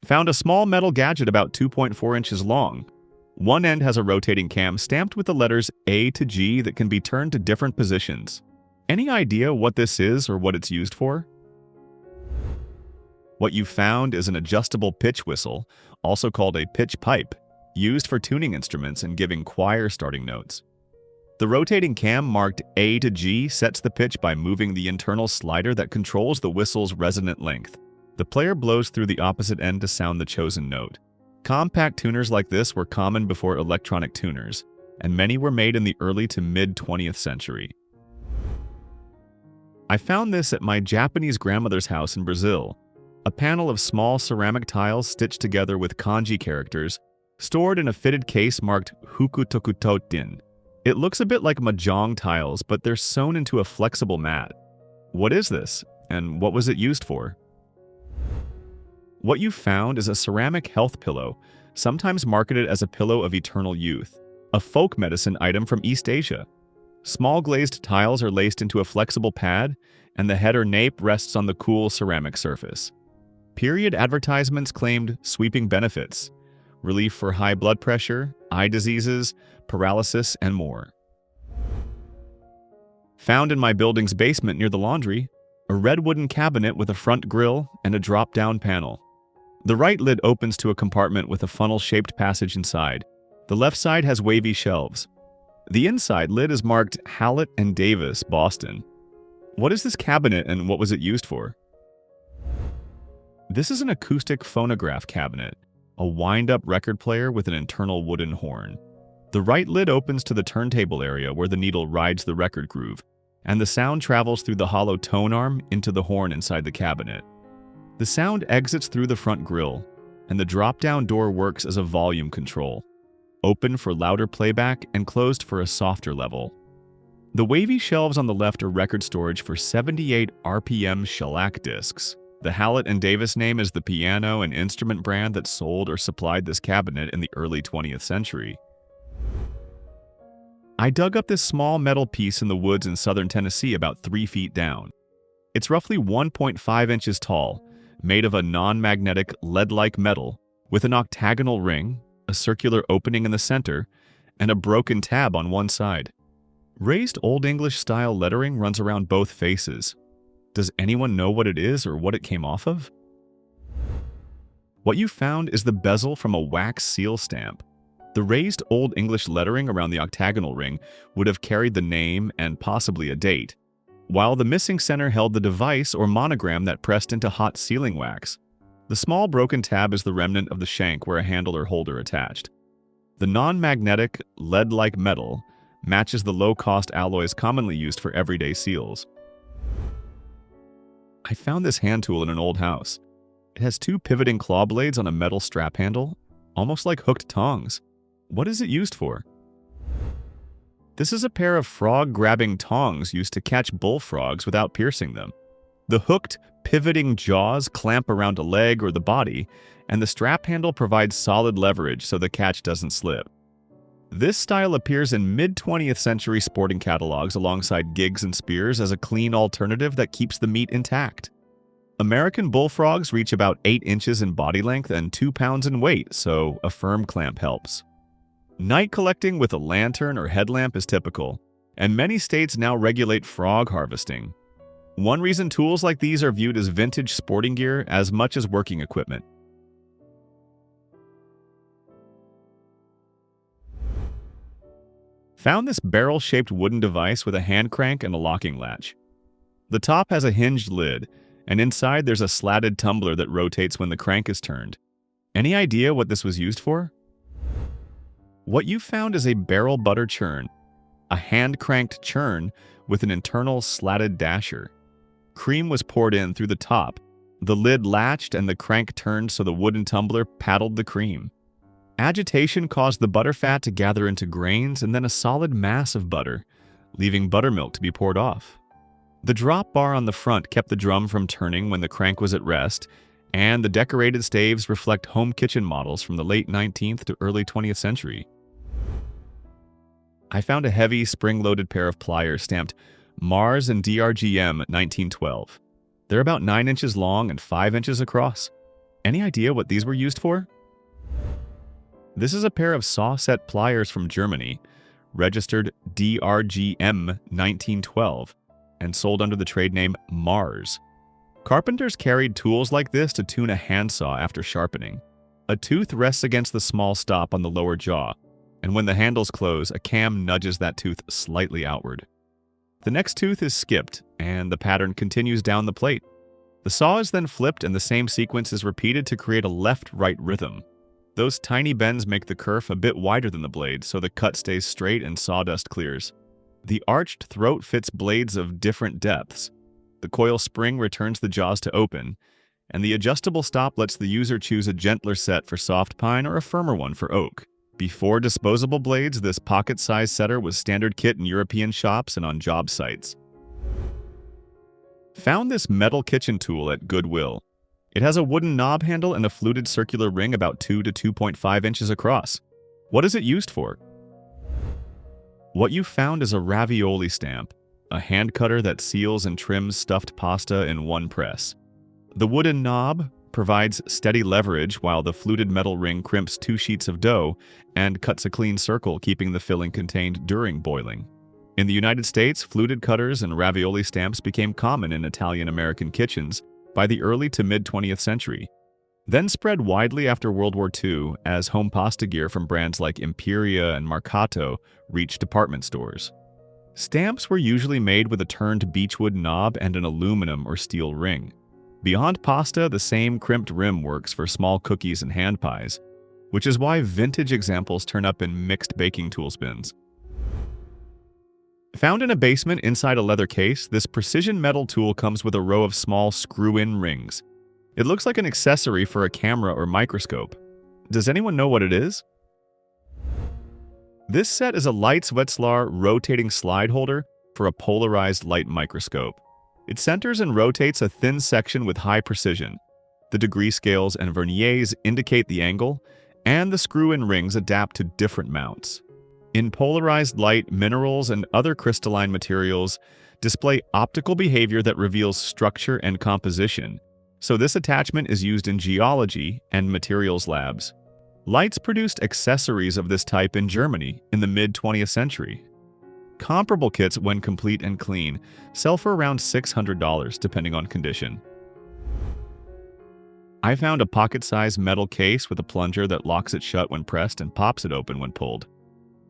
Found a small metal gadget about 2.4 inches long. One end has a rotating cam stamped with the letters A to G that can be turned to different positions. Any idea what this is or what it's used for? What you found is an adjustable pitch whistle, also called a pitch pipe, used for tuning instruments and giving choir starting notes. The rotating cam marked A to G sets the pitch by moving the internal slider that controls the whistle's resonant length. The player blows through the opposite end to sound the chosen note. Compact tuners like this were common before electronic tuners, and many were made in the early to mid-20th century. I found this at my Japanese grandmother's house in Brazil, a panel of small ceramic tiles stitched together with kanji characters, stored in a fitted case marked Hukutokutotin. It looks a bit like mahjong tiles, but they're sewn into a flexible mat. What is this, and what was it used for? What you found is a ceramic health pillow, sometimes marketed as a pillow of eternal youth, a folk medicine item from East Asia. Small glazed tiles are laced into a flexible pad, and the head or nape rests on the cool ceramic surface. Period advertisements claimed sweeping benefits, relief for high blood pressure, eye diseases, paralysis, and more. Found in my building's basement near the laundry, a red wooden cabinet with a front grille and a drop-down panel. The right lid opens to a compartment with a funnel-shaped passage inside. The left side has wavy shelves. The inside lid is marked Hallett and Davis, Boston. What is this cabinet and what was it used for? This is an acoustic phonograph cabinet, a wind-up record player with an internal wooden horn. The right lid opens to the turntable area where the needle rides the record groove, and the sound travels through the hollow tone arm into the horn inside the cabinet. The sound exits through the front grille, and the drop-down door works as a volume control, open for louder playback and closed for a softer level. The wavy shelves on the left are record storage for 78 RPM shellac discs. The Hallett and Davis name is the piano and instrument brand that sold or supplied this cabinet in the early 20th century. I dug up this small metal piece in the woods in southern Tennessee about 3 feet down. It's roughly 1.5 inches tall, made of a non-magnetic lead-like metal with an octagonal ring, a circular opening in the center, and a broken tab on one side. Raised Old English-style lettering runs around both faces. Does anyone know what it is or what it came off of? What you found is the bezel from a wax seal stamp. The raised Old English lettering around the octagonal ring would have carried the name and possibly a date, while the missing center held the device or monogram that pressed into hot sealing wax. The small broken tab is the remnant of the shank where a handle or holder attached. The non-magnetic, lead-like metal matches the low-cost alloys commonly used for everyday seals. I found this hand tool in an old house. It has 2 pivoting claw blades on a metal strap handle, almost like hooked tongs. What is it used for? This is a pair of frog-grabbing tongs used to catch bullfrogs without piercing them. The hooked, pivoting jaws clamp around a leg or the body, and the strap handle provides solid leverage so the catch doesn't slip. This style appears in mid-20th century sporting catalogs alongside gigs and spears as a clean alternative that keeps the meat intact. American bullfrogs reach about 8 inches in body length and 2 pounds in weight, so a firm clamp helps. Night collecting with a lantern or headlamp is typical, and many states now regulate frog harvesting. One reason tools like these are viewed as vintage sporting gear as much as working equipment. Found this barrel-shaped wooden device with a hand crank and a locking latch. The top has a hinged lid, and inside there's a slatted tumbler that rotates when the crank is turned. Any idea what this was used for? What you found is a barrel butter churn, a hand-cranked churn with an internal slatted dasher. Cream was poured in through the top. The lid latched and the crank turned so the wooden tumbler paddled the cream. Agitation caused the butter fat to gather into grains and then a solid mass of butter, leaving buttermilk to be poured off. The drop bar on the front kept the drum from turning when the crank was at rest, and the decorated staves reflect home kitchen models from the late 19th to early 20th century. I found a heavy, spring-loaded pair of pliers stamped Mars and DRGM 1912. They're about 9 inches long and 5 inches across. Any idea what these were used for? This is a pair of saw-set pliers from Germany, registered DRGM 1912, and sold under the trade name Mars. Carpenters carried tools like this to tune a handsaw after sharpening. A tooth rests against the small stop on the lower jaw, and when the handles close, a cam nudges that tooth slightly outward. The next tooth is skipped, and the pattern continues down the plate. The saw is then flipped and the same sequence is repeated to create a left-right rhythm. Those tiny bends make the kerf a bit wider than the blade, so the cut stays straight and sawdust clears. The arched throat fits blades of different depths. The coil spring returns the jaws to open, and the adjustable stop lets the user choose a gentler set for soft pine or a firmer one for oak. Before disposable blades, this pocket-sized setter was standard kit in European shops and on job sites. Found this metal kitchen tool at Goodwill. It has a wooden knob handle and a fluted circular ring about 2 to 2.5 inches across. What is it used for? What you found is a ravioli stamp, a hand cutter that seals and trims stuffed pasta in one press. The wooden knob provides steady leverage while the fluted metal ring crimps 2 sheets of dough and cuts a clean circle, keeping the filling contained during boiling. In the United States, fluted cutters and ravioli stamps became common in Italian-American kitchens by the early to mid-20th century, then spread widely after World War II as home pasta gear from brands like Imperia and Marcato reached department stores. Stamps were usually made with a turned beechwood knob and an aluminum or steel ring. Beyond pasta, the same crimped rim works for small cookies and hand pies, which is why vintage examples turn up in mixed baking tools bins. Found in a basement inside a leather case, this precision metal tool comes with a row of small screw-in rings. It looks like an accessory for a camera or microscope. Does anyone know what it is? This set is a Leitz Wetzlar rotating slide holder for a polarized light microscope. It centers and rotates a thin section with high precision. The degree scales and verniers indicate the angle, and the screw-in rings adapt to different mounts. In polarized light, minerals and other crystalline materials display optical behavior that reveals structure and composition, so this attachment is used in geology and materials labs. Leitz produced accessories of this type in Germany in the mid-20th century. Comparable kits, when complete and clean, sell for around $600 depending on condition. I found a pocket-sized metal case with a plunger that locks it shut when pressed and pops it open when pulled.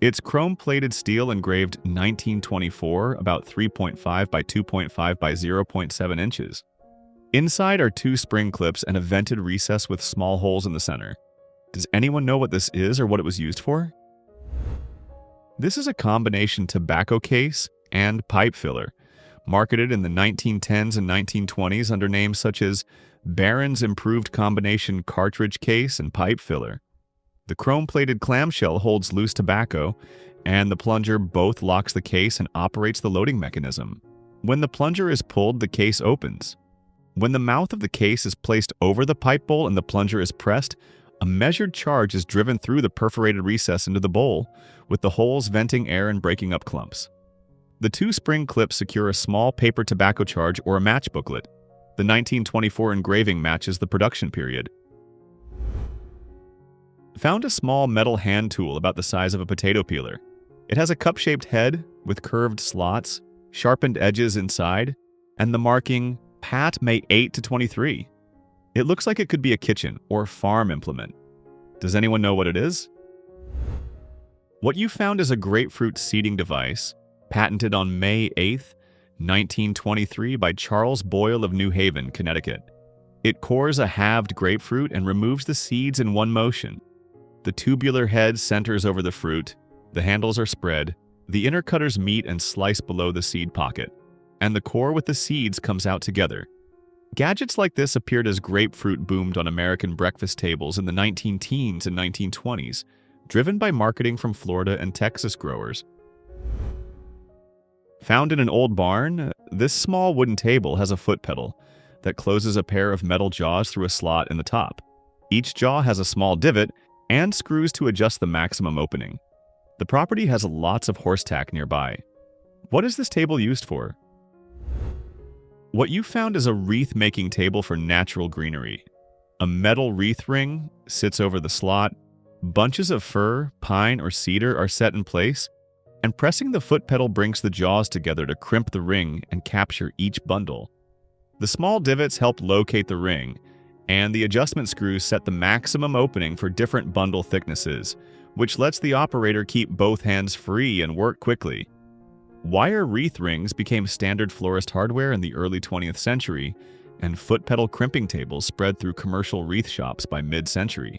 It's chrome-plated steel engraved 1924, about 3.5 by 2.5 by 0.7 inches. Inside are 2 spring clips and a vented recess with small holes in the center. Does anyone know what this is or what it was used for? This is a combination tobacco case and pipe filler, marketed in the 1910s and 1920s under names such as Barron's Improved Combination Cartridge Case and Pipe Filler. The chrome-plated clamshell holds loose tobacco, and the plunger both locks the case and operates the loading mechanism. When the plunger is pulled, the case opens. When the mouth of the case is placed over the pipe bowl and the plunger is pressed, a measured charge is driven through the perforated recess into the bowl, with the holes venting air and breaking up clumps. The 2 spring clips secure a small paper tobacco charge or a match booklet. The 1924 engraving matches the production period. Found a small metal hand tool about the size of a potato peeler. It has a cup-shaped head with curved slots, sharpened edges inside, and the marking Pat May 8 to 23. It looks like it could be a kitchen or farm implement. Does anyone know what it is? What you found is a grapefruit seeding device, patented on May 8, 1923 by Charles Boyle of New Haven, Connecticut. It cores a halved grapefruit and removes the seeds in one motion. The tubular head centers over the fruit, the handles are spread, the inner cutters meet and slice below the seed pocket, and the core with the seeds comes out together. Gadgets like this appeared as grapefruit boomed on American breakfast tables in the 19-teens and 1920s, driven by marketing from Florida and Texas growers. Found in an old barn, this small wooden table has a foot pedal that closes a pair of metal jaws through a slot in the top. Each jaw has a small divot and screws to adjust the maximum opening. The property has lots of horse tack nearby. What is this table used for? What you found is a wreath-making table for natural greenery. A metal wreath ring sits over the slot, bunches of fir, pine, or cedar are set in place, and pressing the foot pedal brings the jaws together to crimp the ring and capture each bundle. The small divots help locate the ring, and the adjustment screws set the maximum opening for different bundle thicknesses, which lets the operator keep both hands free and work quickly. Wire wreath rings became standard florist hardware in the early 20th century, and foot pedal crimping tables spread through commercial wreath shops by mid-century.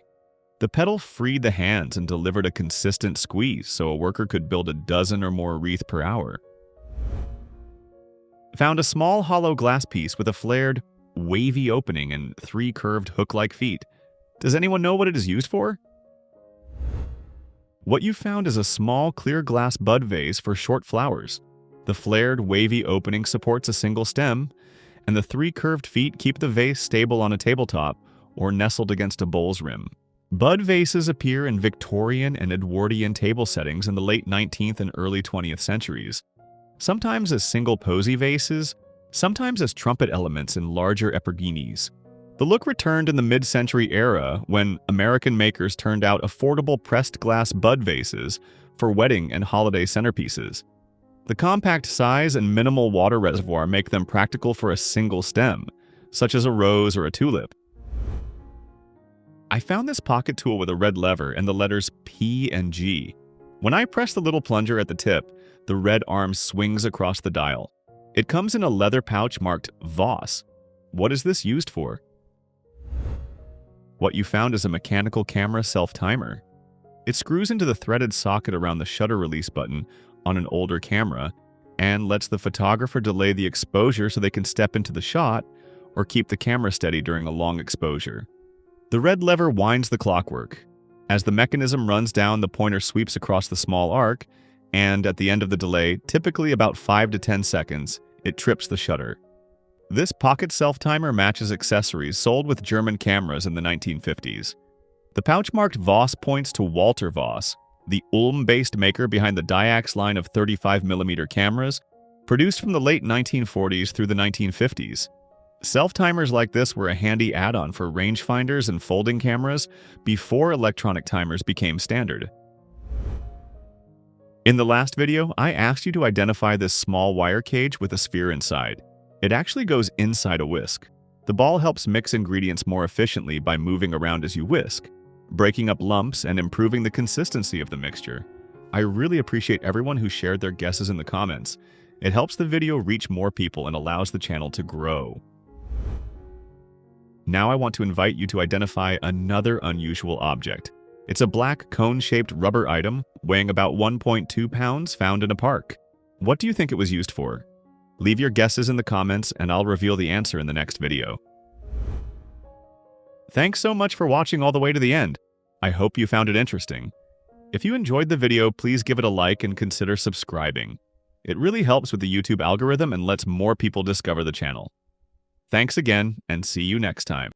The pedal freed the hands and delivered a consistent squeeze so a worker could build a dozen or more wreath per hour. Found a small hollow glass piece with a flared, wavy opening and 3 curved hook-like feet. Does anyone know what it is used for? What you found is a small clear glass bud vase for short flowers. The flared, wavy opening supports a single stem, and the 3 curved feet keep the vase stable on a tabletop or nestled against a bowl's rim. Bud vases appear in Victorian and Edwardian table settings in the late 19th and early 20th centuries, sometimes as single posy vases, sometimes as trumpet elements in larger epergnes. The look returned in the mid-century era when American makers turned out affordable pressed glass bud vases for wedding and holiday centerpieces. The compact size and minimal water reservoir make them practical for a single stem, such as a rose or a tulip. I found this pocket tool with a red lever and the letters P and G. When I press the little plunger at the tip, the red arm swings across the dial. It comes in a leather pouch marked Voss. What is this used for? What you found is a mechanical camera self-timer. It screws into the threaded socket around the shutter release button on an older camera and lets the photographer delay the exposure so they can step into the shot or keep the camera steady during a long exposure. The red lever winds the clockwork. As the mechanism runs down, the pointer sweeps across the small arc, and at the end of the delay, typically about 5 to 10 seconds, it trips the shutter. This pocket self-timer matches accessories sold with German cameras in the 1950s. The pouch marked Voss points to Walter Voss, the Ulm-based maker behind the Diax line of 35mm cameras, produced from the late 1940s through the 1950s. Self-timers like this were a handy add-on for rangefinders and folding cameras before electronic timers became standard. In the last video, I asked you to identify this small wire cage with a sphere inside. It actually goes inside a whisk. The ball helps mix ingredients more efficiently by moving around as you whisk, breaking up lumps and improving the consistency of the mixture. I really appreciate everyone who shared their guesses in the comments. It helps the video reach more people and allows the channel to grow. Now I want to invite you to identify another unusual object. It's a black cone-shaped rubber item weighing about 1.2 pounds found in a park. What do you think it was used for? Leave your guesses in the comments and I'll reveal the answer in the next video. Thanks so much for watching all the way to the end. I hope you found it interesting. If you enjoyed the video, please give it a like and consider subscribing. It really helps with the YouTube algorithm and lets more people discover the channel. Thanks again, and see you next time.